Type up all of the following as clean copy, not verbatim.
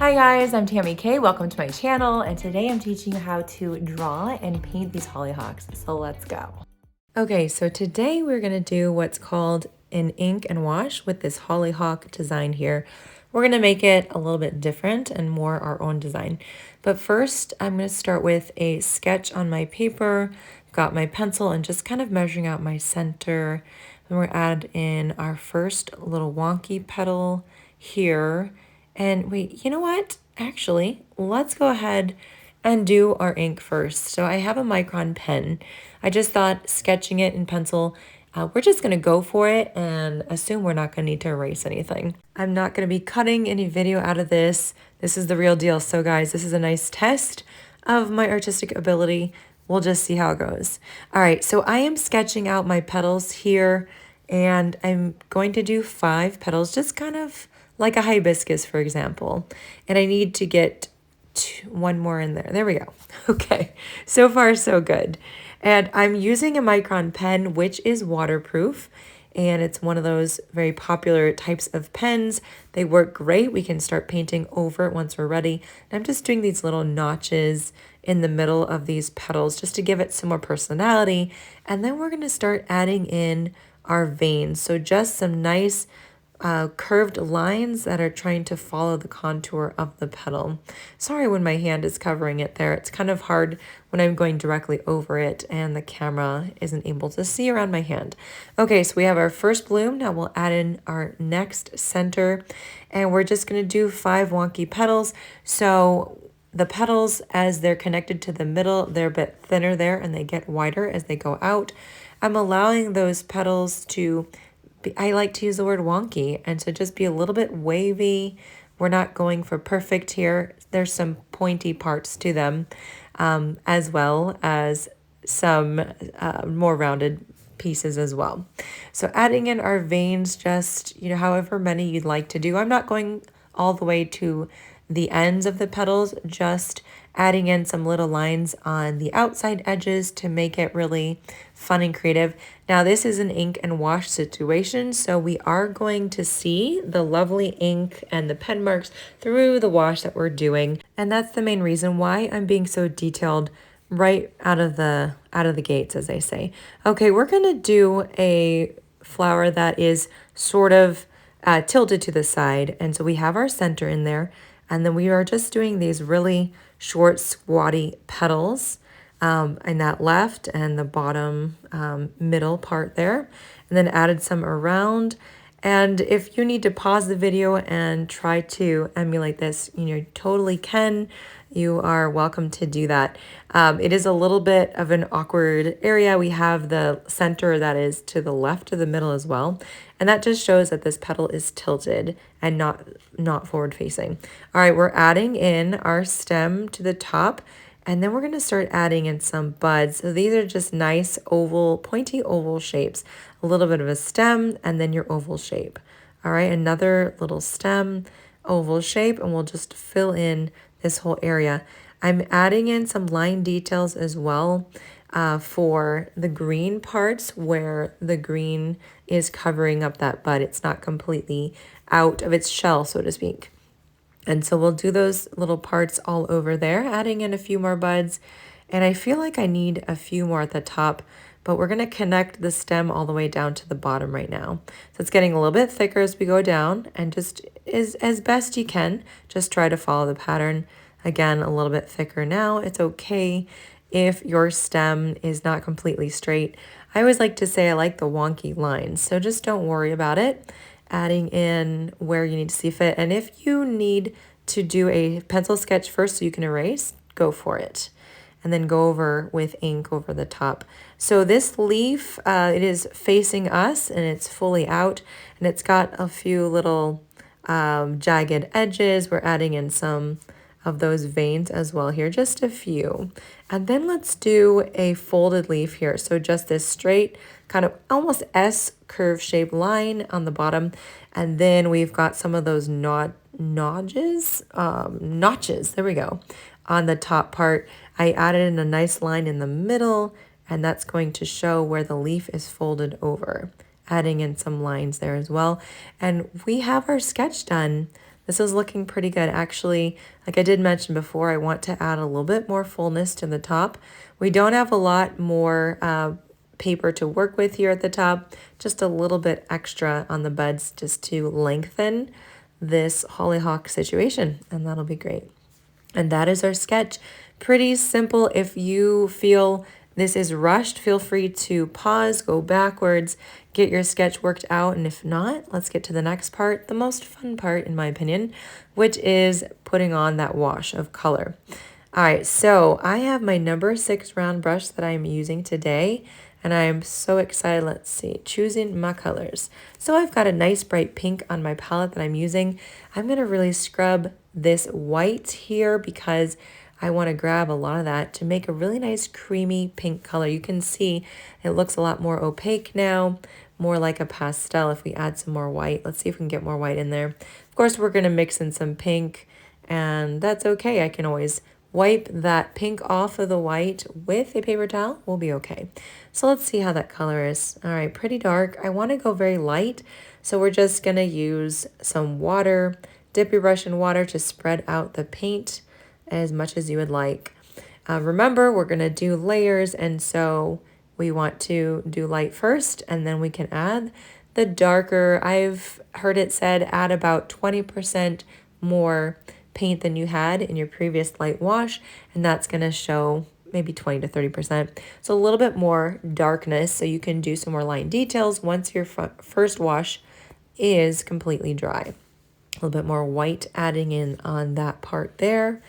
Hi guys, I'm Tammy K. Welcome to my channel, and today I'm teaching you how to draw and paint these hollyhocks. So let's go. Okay, so today we're gonna do what's called an ink and wash with this hollyhock design here. We're gonna make it a little bit different and more our own design. But first, I'm gonna start with a sketch on my paper. I've got my pencil and just kind of measuring out my center. Then we're add in our first little wonky petal here. And wait, you know what? Actually, let's go ahead and do our ink first. So I have a micron pen. I just thought sketching it in pencil, we're just gonna go for it and assume we're not gonna need to erase anything. I'm not gonna be cutting any video out of this. This is the real deal. So guys, this is a nice test of my artistic ability. We'll just see how it goes. All right, so I am sketching out my petals here, and I'm going to do 5 petals, just kind of like a hibiscus, for example. And I need to get one more in there. There we go. Okay, so far so good. And I'm using a micron pen, which is waterproof. And it's one of those very popular types of pens. They work great. We can start painting over it once we're ready. And I'm just doing these little notches in the middle of these petals just to give it some more personality. And then we're going to start adding in our veins. So just some nice curved lines that are trying to follow the contour of the petal. Sorry when my hand is covering it there. It's kind of hard when I'm going directly over it and the camera isn't able to see around my hand. Okay, so we have our first bloom. Now we'll add in our next center, and we're just going to do 5 wonky petals. So the petals, as they're connected to the middle, they're a bit thinner there and they get wider as they go out. I'm allowing those petals to I like to use the word wonky, and so just be a little bit wavy. We're not going for perfect here. There's some pointy parts to them, as well as some more rounded pieces as well. So adding in our veins, just, however many you'd like to do. I'm not going all the way to the ends of the petals, just adding in some little lines on the outside edges to make it really fun and creative. Now this is an ink and wash situation, so we are going to see the lovely ink and the pen marks through the wash that we're doing. And that's the main reason why I'm being so detailed right out of the gates, as they say. Okay, we're gonna do a flower that is sort of tilted to the side. And so we have our center in there, and then we are just doing these really short, squatty petals in that left and the bottom middle part there, and then added some around. And if you need to pause the video and try to emulate this, you totally can. You are welcome to do that. It is a little bit of an awkward area. We have the center that is to the left of the middle as well. And that just shows that this petal is tilted and not forward facing. All right, we're adding in our stem to the top, and then we're going to start adding in some buds. So these are just nice oval, pointy oval shapes. A little bit of a stem and then your oval shape. All right, another little stem, oval shape, and we'll just fill in this whole area. I'm adding in some line details as well for the green parts where the green is covering up that bud. It's not completely out of its shell, so to speak. And so we'll do those little parts all over there, adding in a few more buds. And I feel like I need a few more at the top, but we're going to connect the stem all the way down to the bottom right now. So it's getting a little bit thicker as we go down, and just as best you can, just try to follow the pattern. Again, a little bit thicker now. It's okay if your stem is not completely straight. I always like to say I like the wonky lines, so just don't worry about it. Adding in where you need to see fit. And if you need to do a pencil sketch first so you can erase, go for it. And then go over with ink over the top. So this leaf, it is facing us and it's fully out, and it's got a few little jagged edges. We're adding in some of those veins as well here, just a few. And then let's do a folded leaf here. So just this straight kind of almost S curve shaped line on the bottom. And then we've got some of those notches, there we go, on the top part. I added in a nice line in the middle, and that's going to show where the leaf is folded over, adding in some lines there as well. And we have our sketch done. This is looking pretty good. Actually, like I did mention before, I want to add a little bit more fullness to the top. We don't have a lot more paper to work with here at the top, just a little bit extra on the buds just to lengthen this hollyhock situation, and that'll be great. And that is our sketch. Pretty simple. If you feel this is rushed, feel free to pause, go backwards, get your sketch worked out. And if not, let's get to the next part, the most fun part in my opinion, which is putting on that wash of color. All right, so I have my number 6 round brush that I'm using today, and I am so excited. Let's see, choosing my colors. So I've got a nice bright pink on my palette that I'm using. I'm gonna really scrub this white here because I want to grab a lot of that to make a really nice creamy pink color. You can see it looks a lot more opaque now, more like a pastel if we add some more white. Let's see if we can get more white in there. Of course, we're going to mix in some pink, and that's okay. I can always wipe that pink off of the white with a paper towel. We'll be okay. So let's see how that color is. All right, pretty dark. I want to go very light, so we're just going to use some water. Dip your brush in water to spread out the paint as much as you would like. Remember, we're going to do layers, and so we want to do light first, and then we can add the darker. I've heard it said add about 20% more paint than you had in your previous light wash, and that's going to show maybe 20 to 30%. So a little bit more darkness, so you can do some more line details once your first wash is completely dry. A little bit more white adding in on that part there.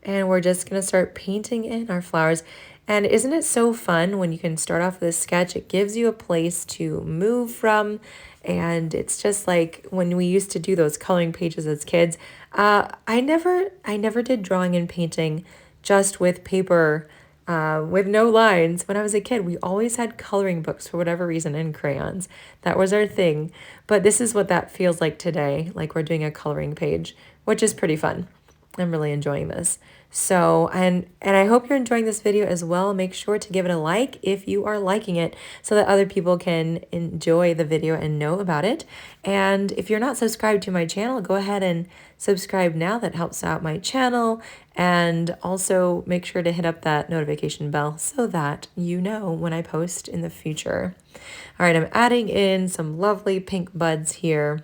And we're just going to start painting in our flowers. And isn't it so fun when you can start off with a sketch? It gives you a place to move from. And it's just like when we used to do those coloring pages as kids. I never did drawing and painting just with paper, with no lines. When I was a kid, we always had coloring books for whatever reason and crayons. That was our thing. But this is what that feels like today, like we're doing a coloring page, which is pretty fun. I'm really enjoying this. So, and I hope you're enjoying this video as well. Make sure to give it a like if you are liking it so that other people can enjoy the video and know about it. And if you're not subscribed to my channel, go ahead and subscribe now. That helps out my channel. And also make sure to hit up that notification bell so that you know when I post in the future. All right, I'm adding in some lovely pink buds here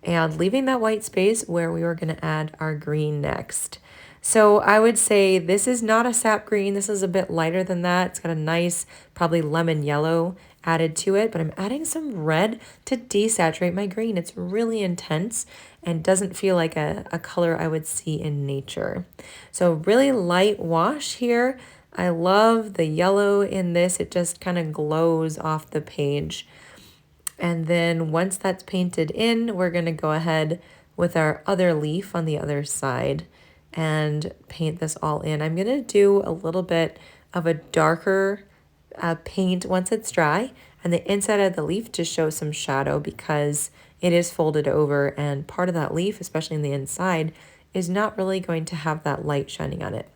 and leaving that white space where we were going to add our green next. So I would say this is not a sap green. This is a bit lighter than that. It's got a nice, probably lemon yellow added to it, but I'm adding some red to desaturate my green. It's really intense and doesn't feel like a color I would see in nature. So really light wash here. I love the yellow in this. It just kind of glows off the page. And then once that's painted in, we're going to go ahead with our other leaf on the other side and paint this all in. I'm going to do a little bit of a darker paint once it's dry and the inside of the leaf to show some shadow because it is folded over and part of that leaf, especially in the inside, is not really going to have that light shining on it.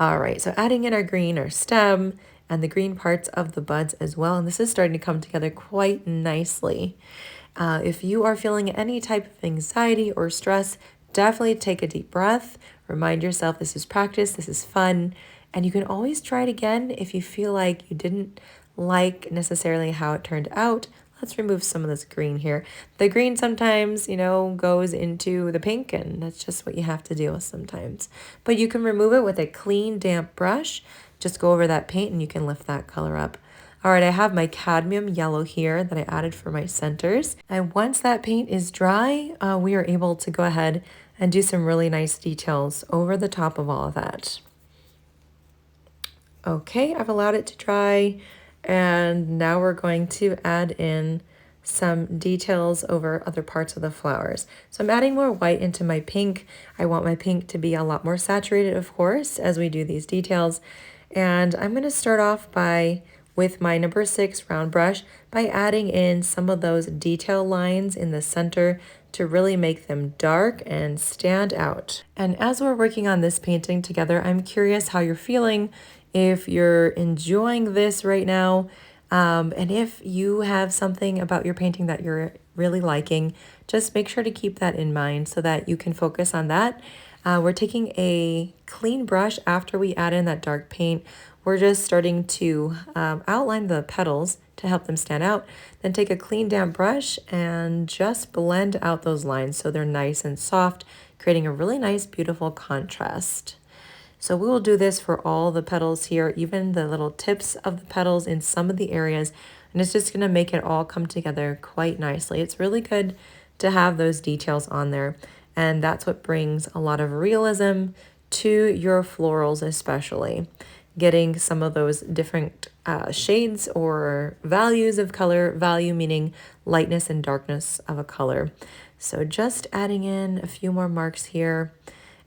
All right, so adding in our green, our stem, and the green parts of the buds as well. And this is starting to come together quite nicely. If you are feeling any type of anxiety or stress, definitely take a deep breath. Remind yourself this is practice, this is fun, and you can always try it again if you feel like you didn't like necessarily how it turned out. Let's remove some of this green here. The green sometimes, you know, goes into the pink, and that's just what you have to deal with sometimes. But you can remove it with a clean, damp brush. Just go over that paint and you can lift that color up. All right, I have my cadmium yellow here that I added for my centers. And once that paint is dry, we are able to go ahead and do some really nice details over the top of all of that. Okay, I've allowed it to dry. And now we're going to add in some details over other parts of the flowers. So I'm adding more white into my pink. I want my pink to be a lot more saturated, of course, as we do these details. And I'm going to start off with my number 6 round brush by adding in some of those detail lines in the center to really make them dark and stand out. And as we're working on this painting together, I'm curious how you're feeling, if you're enjoying this right now, and if you have something about your painting that you're really liking, just make sure to keep that in mind so that you can focus on that. We're taking a clean brush after we add in that dark paint. We're just starting to outline the petals to help them stand out. Then take a clean damp brush and just blend out those lines so they're nice and soft, creating a really nice, beautiful contrast. So we will do this for all the petals here, even the little tips of the petals in some of the areas, and it's just going to make it all come together quite nicely. It's really good to have those details on there, and that's what brings a lot of realism to your florals, especially getting some of those different shades or values of color, value meaning lightness and darkness of a color. So just adding in a few more marks here.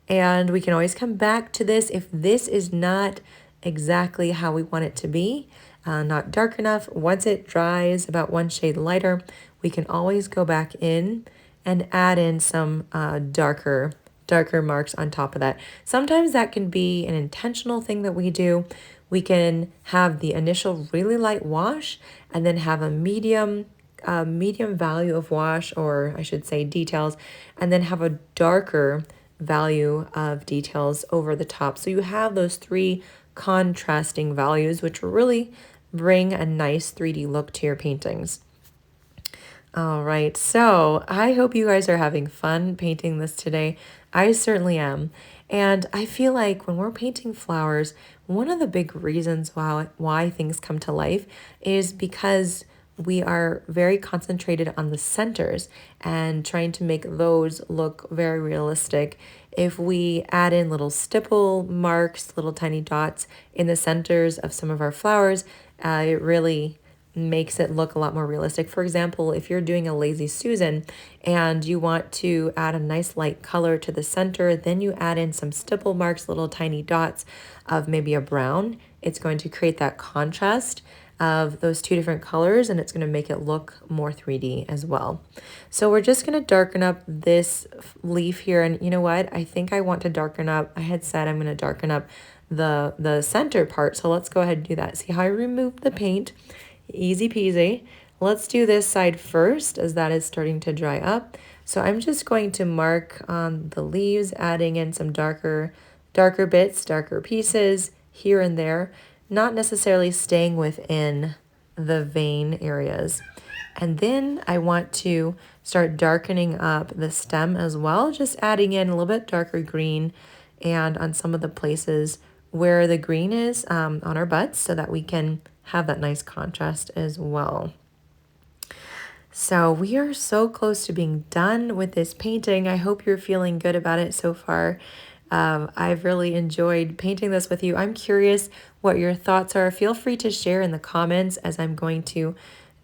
And we can always come back to this if this is not exactly how we want it to be, not dark enough. Once it dries about one shade lighter, we can always go back in and add in some darker marks on top of that. Sometimes that can be an intentional thing that we do. We can have the initial really light wash and then have a medium value of wash, or I should say details, and then have a darker value of details over the top. So you have those three contrasting values, which really bring a nice 3D look to your paintings. All right, so I hope you guys are having fun painting this today. I certainly am. And I feel like when we're painting flowers, one of the big reasons why things come to life is because we are very concentrated on the centers and trying to make those look very realistic. If we add in little stipple marks, little tiny dots in the centers of some of our flowers, it really makes it look a lot more realistic. For example, if you're doing a Lazy Susan and you want to add a nice light color to the center, then you add in some stipple marks, little tiny dots of maybe a brown, it's going to create that contrast of those two different colors, and it's going to make it look more 3D as well. So we're just going to darken up this leaf here, and you know what? I think I want to darken up, I had said I'm going to darken up the center part, so let's go ahead and do that. See how I removed the paint? Easy peasy. Let's do this side first as that is starting to dry up. So I'm just going to mark on the leaves, adding in some darker bits, darker pieces here and there, not necessarily staying within the vein areas. And then I want to start darkening up the stem as well, just adding in a little bit darker green and on some of the places where the green is on our buds so that we can have that nice contrast as well. So we are so close to being done with this painting. I hope you're feeling good about it so far. I've really enjoyed painting this with you. I'm curious what your thoughts are. Feel free to share in the comments as I'm going to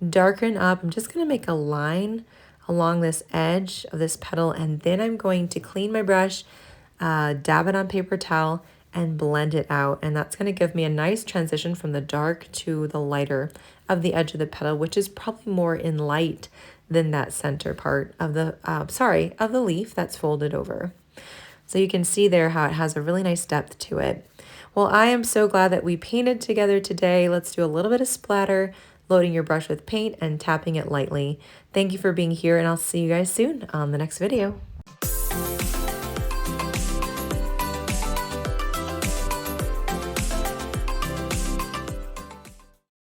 darken up. I'm just going to make a line along this edge of this petal, and then I'm going to clean my brush, dab it on paper towel, and blend it out. And that's going to give me a nice transition from the dark to the lighter of the edge of the petal, which is probably more in light than that center part of the, of the leaf that's folded over. So you can see there how it has a really nice depth to it. Well, I am so glad that we painted together today. Let's do a little bit of splatter, loading your brush with paint and tapping it lightly. Thank you for being here, and I'll see you guys soon on the next video.